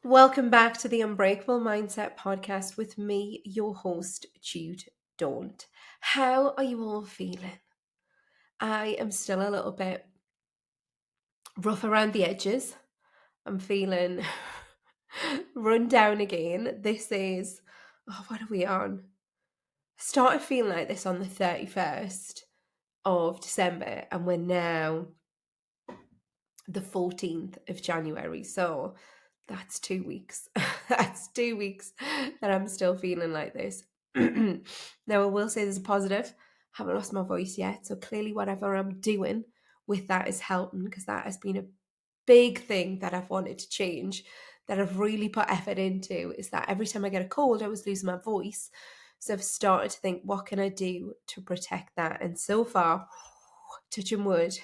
Welcome back to the Unbreakable Mindset podcast with me, your host, Jude Daunt. How are you all feeling? I am still a little bit rough around the edges. I'm feeling run down again. What are we on? I started feeling like this on the 31st of December, and we're now the 14th of January. So that's 2 weeks. That's 2 weeks that I'm still feeling like this. Now, I will say there's a positive. I haven't lost my voice yet. So clearly, whatever I'm doing with that is helping, because that has been a big thing that I've wanted to change, that I've really put effort into, is that every time I get a cold, I was losing my voice. So I've started to think, what can I do to protect that? And so far, touching wood,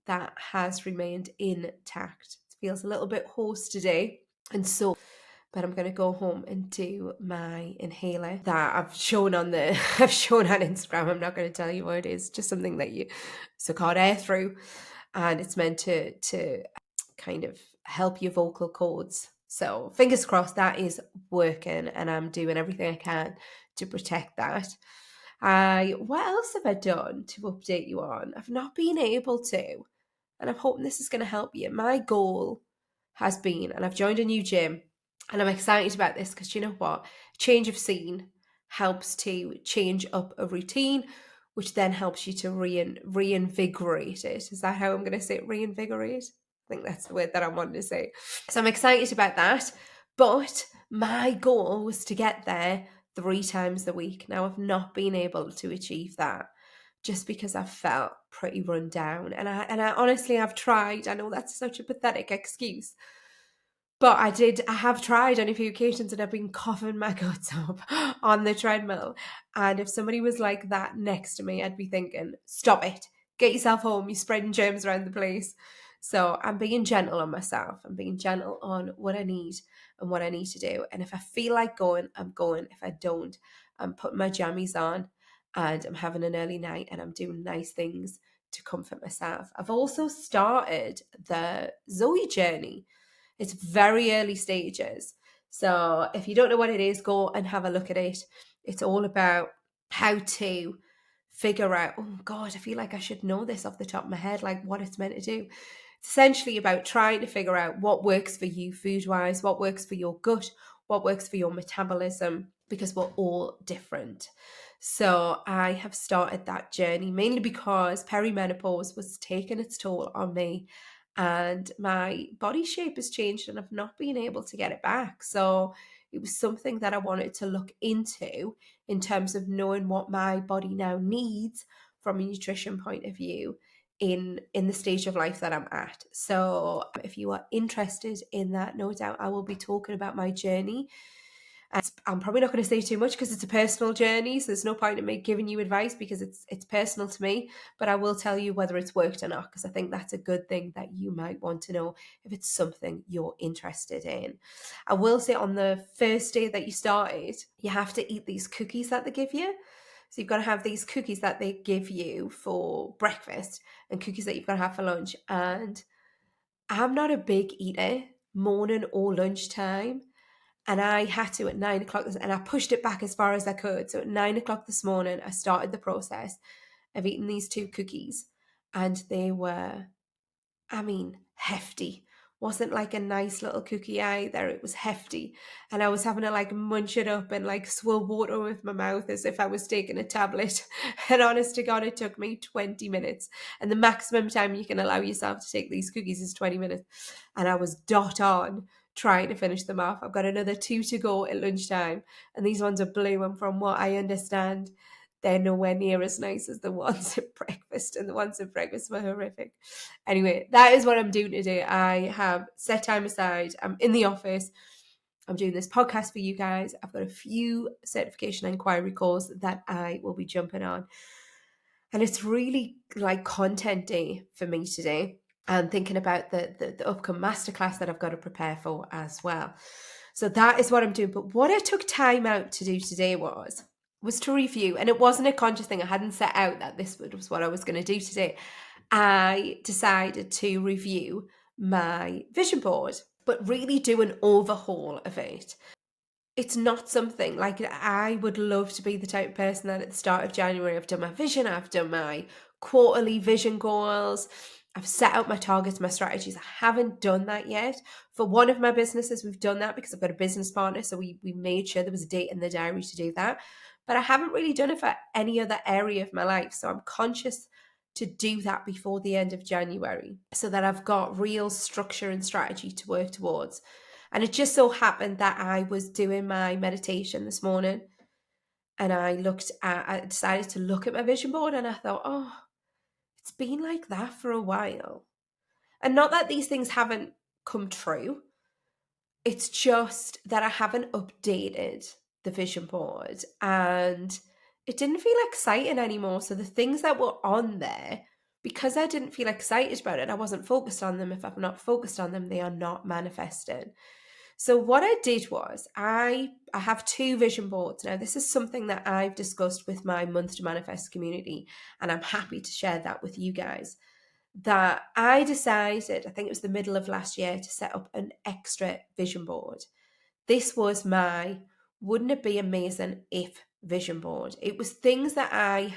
that has remained intact. It feels a little bit hoarse today, but I'm going to go home and do my inhaler that I've shown on Instagram. I'm not going to tell you what it is, just something that you suck hot air through, and it's meant to kind of help your vocal cords. So fingers crossed that is working, and I'm doing everything I can to protect that. What else have I done to update you on? I've not been able to, and I'm hoping this is going to help you. My goal has been, and I've joined a new gym, and I'm excited about this because you know what? Change of scene helps to change up a routine, which then helps you to reinvigorate it. Is that how I'm going to say it? Reinvigorate? I think that's the word that I wanted to say. So I'm excited about that. But my goal was to get there 3 times a week. Now I've not been able to achieve that, just because I've felt pretty run down. And I honestly, I've tried. I know that's such a pathetic excuse, but I have tried on a few occasions, and I've been coughing my guts up on the treadmill. And if somebody was like that next to me, I'd be thinking, stop it, get yourself home, you're spreading germs around the place. So I'm being gentle on myself. I'm being gentle on what I need and what I need to do. And if I feel like going, I'm going. If I don't, I'm putting my jammies on and I'm having an early night and I'm doing nice things to comfort myself. I've also started the Zoe journey. It's very early stages. So if you don't know what it is, go and have a look at it. It's all about how to figure out, oh God, I feel like I should know this off the top of my head, like what it's meant to do. It's essentially about trying to figure out what works for you food-wise, what works for your gut, what works for your metabolism, because we're all different. So I have started that journey mainly because perimenopause was taking its toll on me, and my body shape has changed and I've not been able to get it back. So it was something that I wanted to look into in terms of knowing what my body now needs from a nutrition point of view in the stage of life that I'm at. So if you are interested in that, no doubt I will be talking about my journey. I'm probably not going to say too much because it's a personal journey, so there's no point in me giving you advice because it's personal to me, but I will tell you whether it's worked or not, because I think that's a good thing that you might want to know if it's something you're interested in. I will say, on the first day that you started, you have to eat these cookies that they give you. So you've got to have these cookies that they give you for breakfast and cookies that you've got to have for lunch. And I'm not a big eater morning or lunchtime. And I had to at 9 o'clock, and I pushed it back as far as I could. So at 9 o'clock this morning, I started the process of eating these 2 cookies. And they were, hefty. Wasn't like a nice little cookie either. It was hefty. And I was having to like munch it up and like swill water with my mouth as if I was taking a tablet. And honest to God, it took me 20 minutes. And the maximum time you can allow yourself to take these cookies is 20 minutes. And I was dot on trying to finish them off. I've got another 2 to go at lunchtime. And these ones are blue. And from what I understand, they're nowhere near as nice as the ones at breakfast. And the ones at breakfast were horrific. Anyway, that is what I'm doing today. I have set time aside. I'm in the office. I'm doing this podcast for you guys. I've got a few certification inquiry calls that I will be jumping on. And it's really like content day for me today. And thinking about the upcoming masterclass that I've got to prepare for as well. So that is what I'm doing. But what I took time out to do today was to review. And it wasn't a conscious thing. I hadn't set out that this was what I was going to do today. I decided to review my vision board, but really do an overhaul of it. It's not something like, I would love to be the type of person that at the start of January, I've done my vision, I've done my quarterly vision goals, I've set out my targets, my strategies. I haven't done that yet. For one of my businesses, we've done that because I've got a business partner. So we made sure there was a date in the diary to do that. But I haven't really done it for any other area of my life. So I'm conscious to do that before the end of January so that I've got real structure and strategy to work towards. And it just so happened that I was doing my meditation this morning and I decided to look at my vision board and I thought, oh, it's been like that for a while. And not that these things haven't come true. It's just that I haven't updated the vision board and it didn't feel exciting anymore. So the things that were on there, because I didn't feel excited about it, I wasn't focused on them. If I'm not focused on them, they are not manifesting. So what I did was I have two vision boards. Now, this is something that I've discussed with my Month to Manifest community, and I'm happy to share that with you guys. That I decided, I think it was the middle of last year, to set up an extra vision board. This was my wouldn't it be amazing if vision board. It was things that I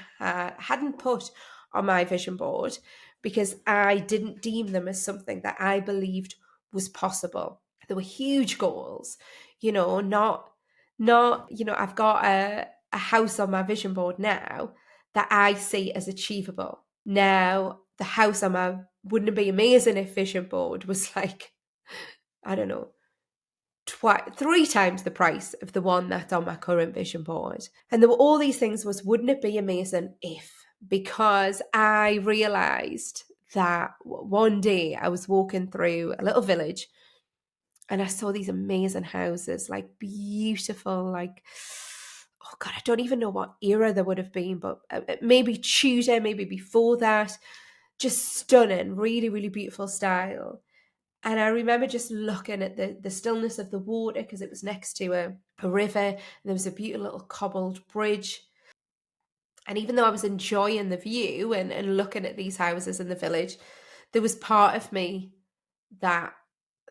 hadn't put on my vision board because I didn't deem them as something that I believed was possible. There were huge goals, not, I've got a house on my vision board now that I see as achievable. Now, the house on my wouldn't it be amazing if vision board was like, I don't know, three times the price of the one that's on my current vision board. And there were all these things was, wouldn't it be amazing if, because I realized that one day I was walking through a little village and I saw these amazing houses, like beautiful, like, oh God, I don't even know what era there would have been, but maybe Tudor, maybe before that, just stunning, really, really beautiful style. And I remember just looking at the stillness of the water because it was next to a river and there was a beautiful little cobbled bridge. And even though I was enjoying the view and looking at these houses in the village, there was part of me that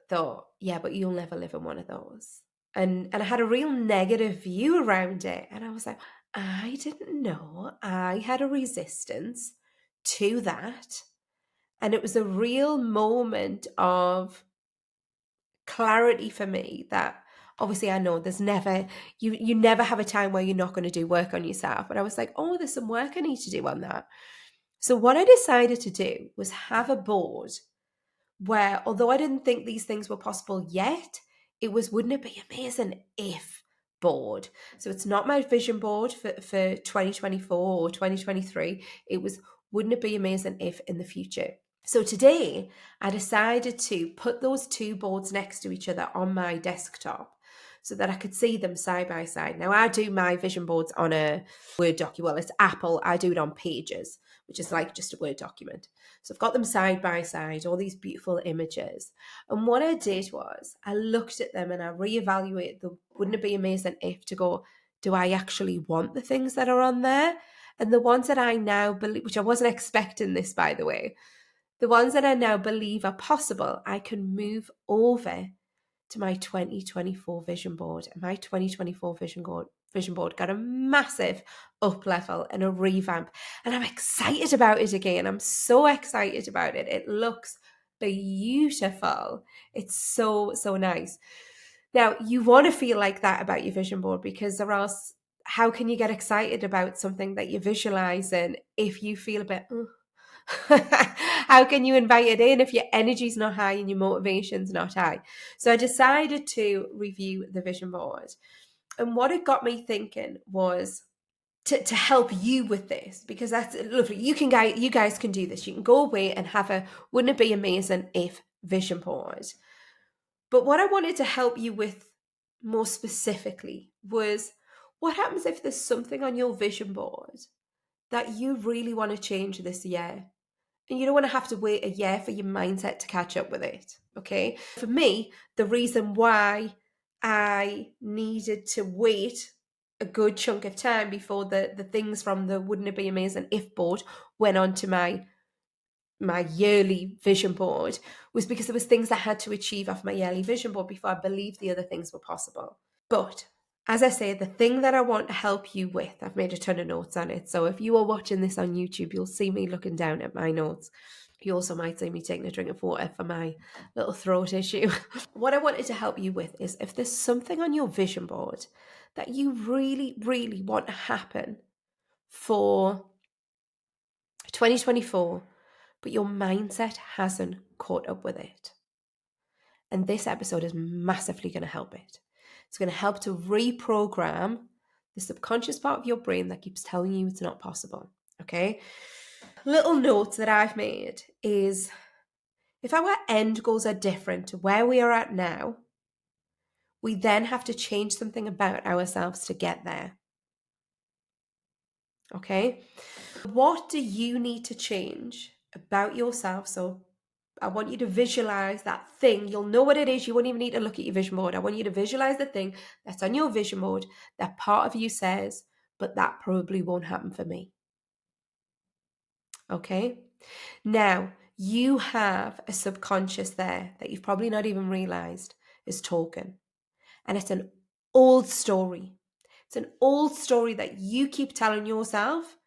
thought, yeah, but you'll never live in one of those. And I had a real negative view around it. And I was like, I didn't know I had a resistance to that. And it was a real moment of clarity for me that obviously I know there's never, you never have a time where you're not going to do work on yourself. But I was like, oh, there's some work I need to do on that. So what I decided to do was have a board where, although I didn't think these things were possible yet, it was, wouldn't it be amazing if board. So it's not my vision board for 2024 or 2023. It was, wouldn't it be amazing if in the future. So today I decided to put those two boards next to each other on my desktop so that I could see them side by side. Now I do my vision boards on a Word document. Well, it's Apple. I do it on Pages, which is like just a Word document. So I've got them side by side, all these beautiful images. And what I did was I looked at them and I reevaluated the, wouldn't it be amazing if, to go, do I actually want the things that are on there? And the ones that I now believe, which I wasn't expecting this, by the way, the ones that I now believe are possible, I can move over to my 2024 vision board. And my 2024 vision board got a massive up level and a revamp. And I'm excited about it again. I'm so excited about it. It looks beautiful. It's so, so nice. Now, you want to feel like that about your vision board, because or else how can you get excited about something that you're visualizing if you feel a bit, how can you invite it in if your energy's not high and your motivation's not high? So I decided to review the vision board. And what it got me thinking was to help you with this, because that's lovely. You guys can do this. You can go away and have a, wouldn't it be amazing if vision board? But what I wanted to help you with more specifically was, what happens if there's something on your vision board that you really want to change this year? And you don't want to have to wait a year for your mindset to catch up with it, okay? For me, the reason why I needed to wait a good chunk of time before the things from the wouldn't it be amazing if board went onto my my yearly vision board was because there was things I had to achieve off my yearly vision board before I believed the other things were possible. But as I say, the thing that I want to help you with, I've made a ton of notes on it. So if you are watching this on YouTube, you'll see me looking down at my notes. You also might see me taking a drink of water for my little throat issue. What I wanted to help you with is if there's something on your vision board that you really, really want to happen for 2024, but your mindset hasn't caught up with it. And this episode is massively going to help it. It's going to help to reprogram the subconscious part of your brain that keeps telling you it's not possible. Okay? Little notes that I've made is if our end goals are different to where we are at now, we then have to change something about ourselves to get there. Okay? What do you need to change about yourself? So I want you to visualize that thing. You'll know what it is. You won't even need to look at your vision board. I want you to visualize the thing that's on your vision board that part of you says, but that probably won't happen for me. Okay? Now, you have a subconscious there that you've probably not even realized is talking. And it's an old story. It's an old story that you keep telling yourself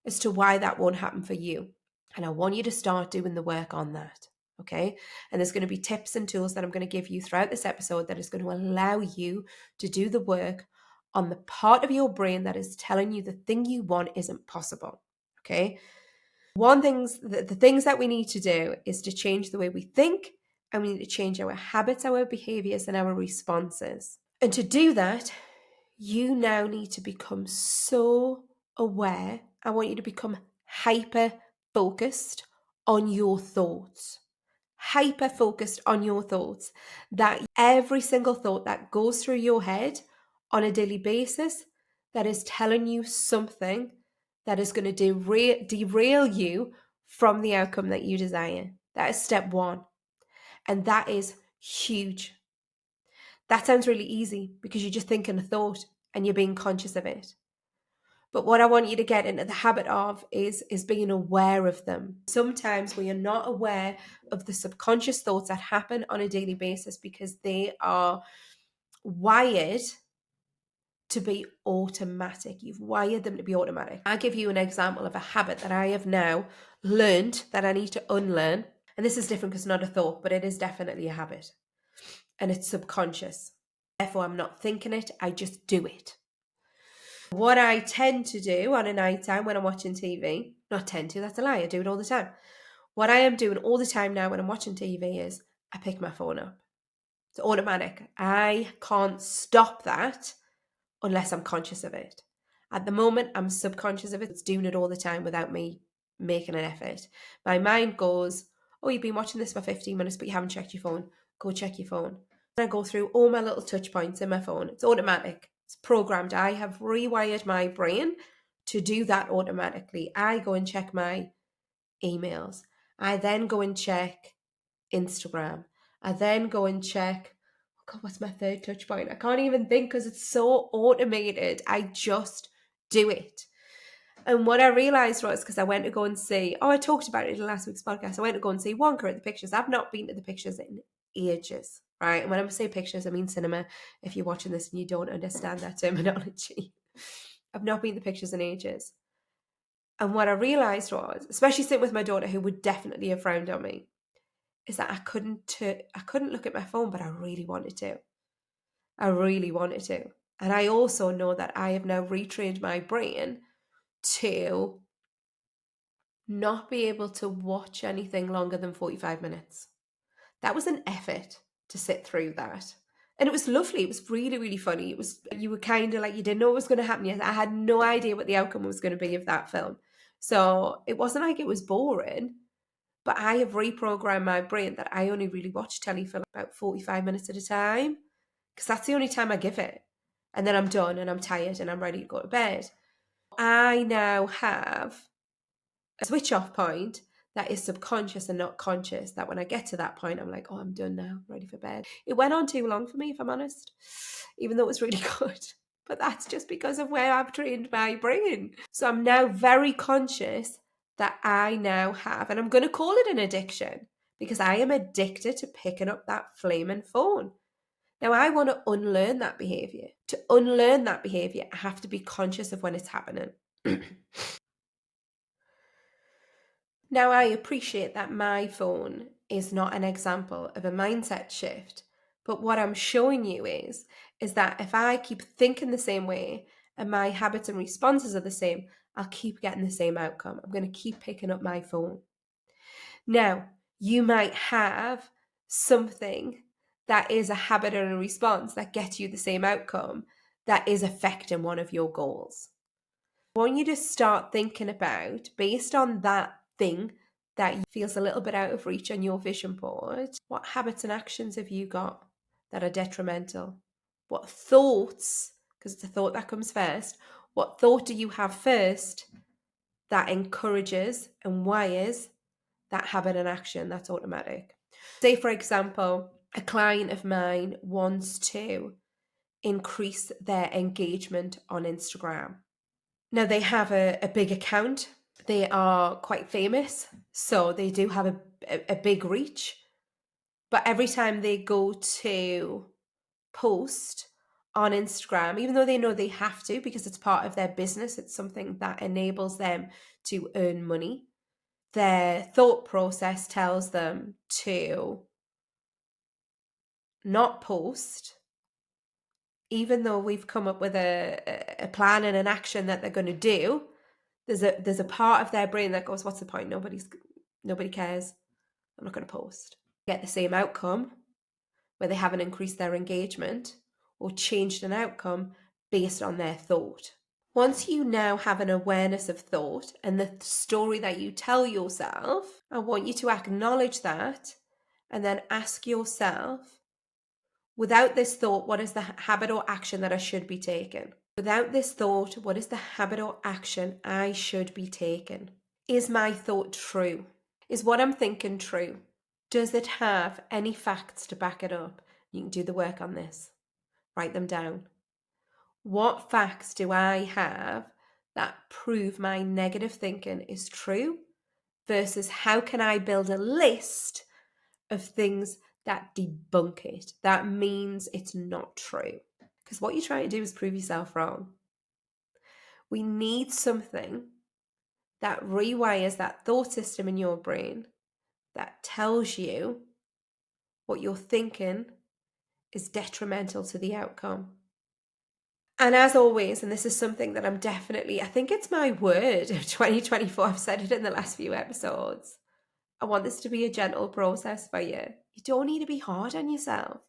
as to why that won't happen for you. And I want you to start doing the work on that. Okay. And there's going to be tips and tools that I'm going to give you throughout this episode that is going to allow you to do the work on the part of your brain that is telling you the thing you want isn't possible. Okay. The things that we need to do is to change the way we think, and we need to change our habits, our behaviors, and our responses. And to do that, you now need to become so aware. I want you to become hyper focused on your thoughts. Hyper focused on your thoughts. That every single thought that goes through your head on a daily basis that is telling you something that is going to derail you from the outcome that you desire. That is step one. And that is huge. That sounds really easy because you're just thinking a thought and you're being conscious of it. But what I want you to get into the habit of is being aware of them. Sometimes we are not aware of the subconscious thoughts that happen on a daily basis because they are wired to be automatic. You've wired them to be automatic. I'll give you an example of a habit that I have now learned that I need to unlearn. And this is different because it's not a thought, but it is definitely a habit. And it's subconscious. Therefore, I'm not thinking it, I just do it. What I tend to do on a night time when I'm watching TV, not tend to, that's a lie, I do it all the time. What I am doing all the time now when I'm watching TV is I pick my phone up. It's automatic. I can't stop that unless I'm conscious of it. At the moment, I'm subconscious of it. It's doing it all the time without me making an effort. My mind goes, oh, you've been watching this for 15 minutes, but you haven't checked your phone. Go check your phone. I go through all my little touch points in my phone. It's automatic. It's programmed. I have rewired my brain to do that automatically. I go and check my emails. I then go and check Instagram. I then go and check, oh God, what's my third touch point? I can't even think because it's so automated. I just do it. And what I realised was, because I went to go and see, I talked about it in last week's podcast, I went to go and see Wonka at the pictures. I've not been to the pictures in ages, right? And when I say pictures, I mean cinema, if you're watching this and you don't understand that terminology. I've not been to the pictures in ages. And what I realised was, especially sitting with my daughter, who would definitely have frowned on me, is that I couldn't look at my phone, but I really wanted to. I really wanted to. And I also know that I have now retrained my brain to not be able to watch anything longer than 45 minutes. That was an effort to sit through that. And it was lovely. It was really, really funny. You were kind of like, you didn't know what was going to happen yet. I had no idea what the outcome was going to be of that film. So it wasn't like it was boring, but I have reprogrammed my brain that I only really watch telly for about 45 minutes at a time because that's the only time I give it. And then I'm done and I'm tired and I'm ready to go to bed. I now have a switch off point that is subconscious and not conscious, that when I get to that point, I'm like, oh, I'm done now, ready for bed. It went on too long for me, if I'm honest, even though it was really good. But that's just because of where I've trained my brain. So I'm now very conscious that I now have, and I'm going to call it an addiction because I am addicted to picking up that flaming phone. Now, I want to unlearn that behavior. To unlearn that behavior, I have to be conscious of when it's happening. Now, I appreciate that my phone is not an example of a mindset shift, but what I'm showing you is that if I keep thinking the same way and my habits and responses are the same, I'll keep getting the same outcome. I'm going to keep picking up my phone. Now, you might have something that is a habit or a response that gets you the same outcome that is affecting one of your goals. I want you to start thinking about, based on that thing that feels a little bit out of reach on your vision board, what habits and actions have you got that are detrimental? What thoughts, because it's a thought that comes first, what thought do you have first that encourages and wires that habit and action that's automatic? Say, for example, a client of mine wants to increase their engagement on Instagram. Now, they have a big account. They are quite famous, so they do have a big reach. But every time they go to post on Instagram, even though they know they have to because it's part of their business, it's something that enables them to earn money, their thought process tells them to not post, even though we've come up with a plan and an action that they're going to do. There's a part of their brain that goes, what's the point? Nobody cares. I'm not going to post. Get the same outcome where they haven't increased their engagement or changed an outcome based on their thought. Once you now have an awareness of thought and the story that you tell yourself, I want you to acknowledge that and then ask yourself, without this thought, what is the habit or action that I should be taking? Without this thought, what is the habit or action I should be taking? Is my thought true? Is what I'm thinking true? Does it have any facts to back it up? You can do the work on this. Write them down. What facts do I have that prove my negative thinking is true versus how can I build a list of things that debunk it? That means it's not true. Because what you're trying to do is prove yourself wrong. We need something that rewires that thought system in your brain that tells you what you're thinking is detrimental to the outcome. And as always, and this is something that I think it's my word of 2024, I've said it in the last few episodes. I want this to be a gentle process for you. You don't need to be hard on yourself.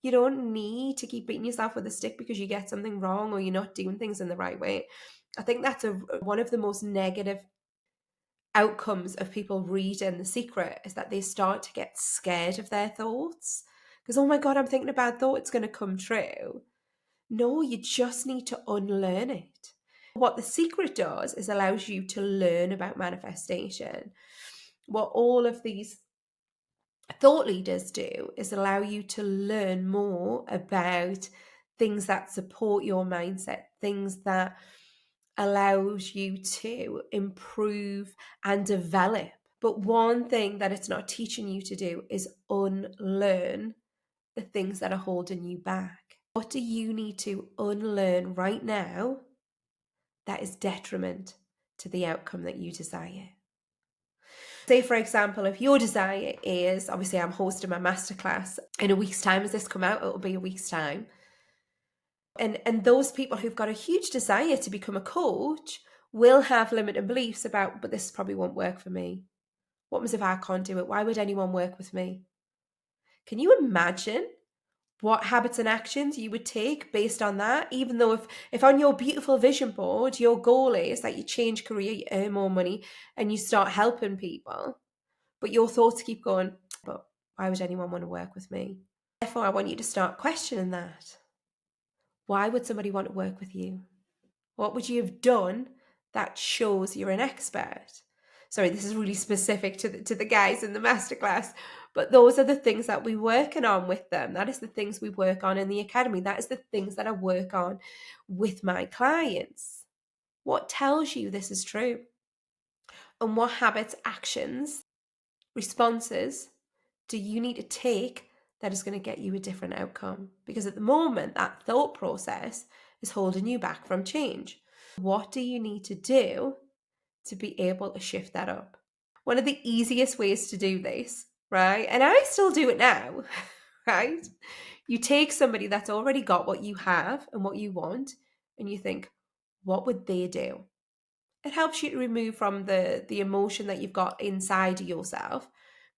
You don't need to keep beating yourself with a stick because you get something wrong or you're not doing things in the right way. I think that's one of the most negative outcomes of people reading The Secret is that they start to get scared of their thoughts. Because, oh my God, I'm thinking a bad thought, it's going to come true. No, you just need to unlearn it. What The Secret does is allows you to learn about manifestation. What all of these thought leaders do is allow you to learn more about things that support your mindset, things that allows you to improve and develop. But one thing that it's not teaching you to do is unlearn the things that are holding you back. What do you need to unlearn right now that is detriment to the outcome that you desire? Say, for example, if your desire is, obviously I'm hosting my masterclass in a week's time. As this come out, it'll be a week's time. And those people who've got a huge desire to become a coach will have limiting beliefs about, but this probably won't work for me. What happens if I can't do it? Why would anyone work with me? Can you imagine what habits and actions you would take based on that? Even though if on your beautiful vision board, your goal is that you change career, you earn more money, and you start helping people, but your thoughts keep going, but why would anyone want to work with me? Therefore, I want you to start questioning that. Why would somebody want to work with you? What would you have done that shows you're an expert? Sorry, this is really specific to the guys in the masterclass, but those are the things that we're working on with them. That is the things we work on in the academy. That is the things that I work on with my clients. What tells you this is true? And what habits, actions, responses do you need to take that is going to get you a different outcome? Because at the moment, that thought process is holding you back from change. What do you need to do to be able to shift that up? One of the easiest ways to do this, right? And I still do it now, right? You take somebody that's already got what you have and what you want, and you think, what would they do? It helps you to remove from the emotion that you've got inside of yourself,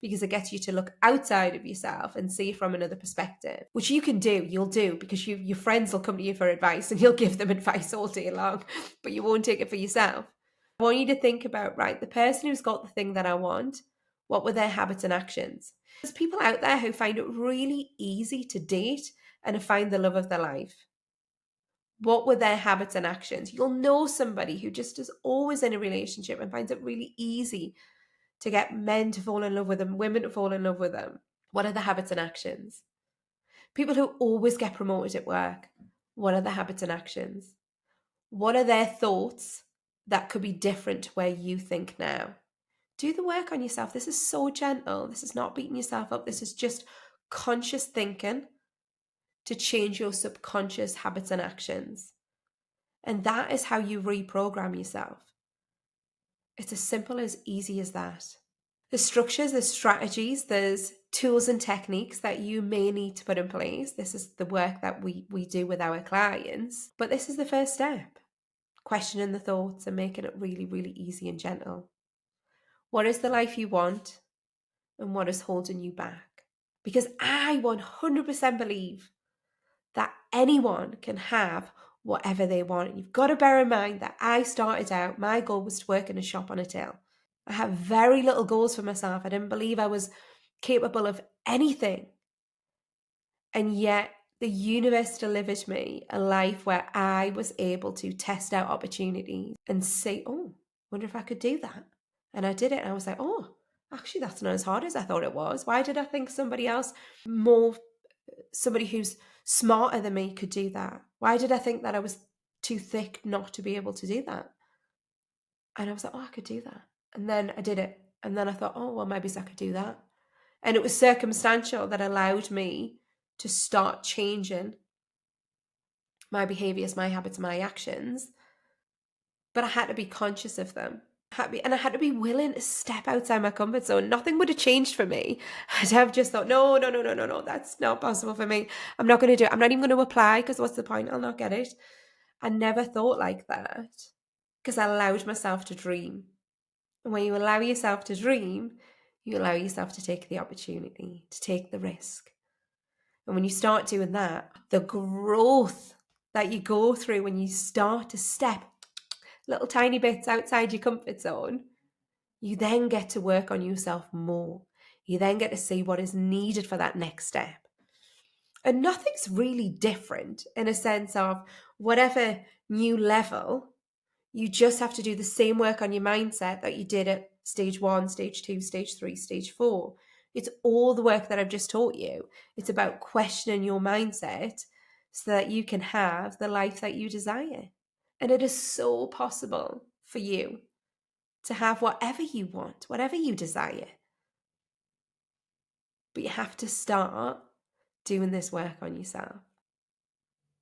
because it gets you to look outside of yourself and see it from another perspective, which you can do, you'll do, because your friends will come to you for advice and you'll give them advice all day long, but you won't take it for yourself. I want you to think about, right, the person who's got the thing that I want, what were their habits and actions? There's people out there who find it really easy to date and to find the love of their life. What were their habits and actions? You'll know somebody who just is always in a relationship and finds it really easy to get men to fall in love with them, women to fall in love with them. What are the habits and actions? People who always get promoted at work. What are the habits and actions? What are their thoughts that could be different to where you think now? Do the work on yourself. This is so gentle. This is not beating yourself up. This is just conscious thinking to change your subconscious habits and actions. And that is how you reprogram yourself. It's as simple as easy as that. There's structures, there's strategies, there's tools and techniques that you may need to put in place. This is the work that we do with our clients. But this is the first step. Questioning the thoughts and making it really, really easy and gentle. What is the life you want? And what is holding you back? Because I 100% believe that anyone can have whatever they want. And you've got to bear in mind that I started out, my goal was to work in a shop on a till. I had very little goals for myself. I didn't believe I was capable of anything. And yet the universe delivered me a life where I was able to test out opportunities and say, oh, wonder if I could do that. And I did it. And I was like, oh, actually, that's not as hard as I thought it was. Why did I think somebody who's smarter than me could do that? Why did I think that I was too thick not to be able to do that? And I was like, oh, I could do that. And then I did it. And then I thought, oh, well, maybe I could do that. And it was circumstantial that allowed me to start changing my behaviors, my habits, my actions. But I had to be conscious of them. And I had to be willing to step outside my comfort zone. Nothing would have changed for me. I'd have just thought, no, that's not possible for me. I'm not going to do it. I'm not even going to apply, because what's the point? I'll not get it. I never thought like that, because I allowed myself to dream. And when you allow yourself to dream, you allow yourself to take the opportunity, to take the risk. And when you start doing that, the growth that you go through when you start to step little tiny bits outside your comfort zone, you then get to work on yourself more. You then get to see what is needed for that next step. And nothing's really different in a sense of whatever new level, you just have to do the same work on your mindset that you did at stage 1, stage 2, stage 3, stage 4. It's all the work that I've just taught you. It's about questioning your mindset so that you can have the life that you desire. And it is so possible for you to have whatever you want, whatever you desire. But you have to start doing this work on yourself.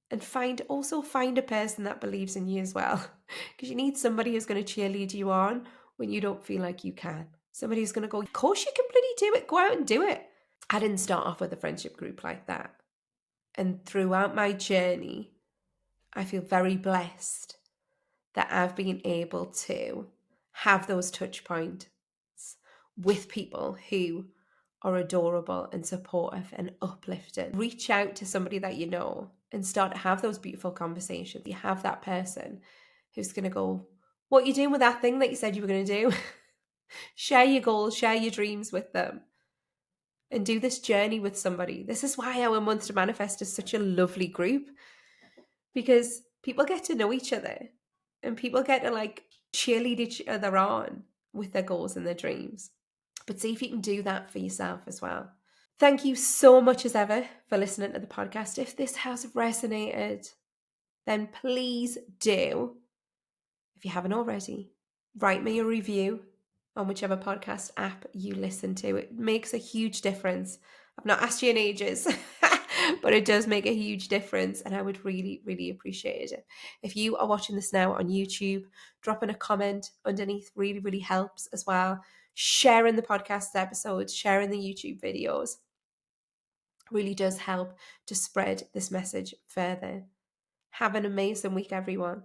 And find a person that believes in you as well. Because you need somebody who's going to cheerlead you on when you don't feel like you can. Somebody who's going to go, of course you can bloody do it. Go out and do it. I didn't start off with a friendship group like that. And throughout my journey, I feel very blessed that I've been able to have those touch points with people who are adorable and supportive and uplifting. Reach out to somebody that you know and start to have those beautiful conversations. You have that person who's going to go, what are you doing with that thing that you said you were going to do? Share your goals, share your dreams with them, and do this journey with somebody. This is why our Month to Manifest is such a lovely group, because people get to know each other and people get to cheerlead each other on with their goals and their dreams. But see if you can do that for yourself as well. Thank you so much as ever for listening to the podcast. If this has resonated, then please do, if you haven't already, write me a review on whichever podcast app you listen to. It makes a huge difference. I've not asked you in ages, but it does make a huge difference, and I would really, really appreciate it. If you are watching this now on YouTube, dropping a comment underneath really, really helps as well. Sharing the podcast episodes, sharing the YouTube videos really does help to spread this message further. Have an amazing week, everyone.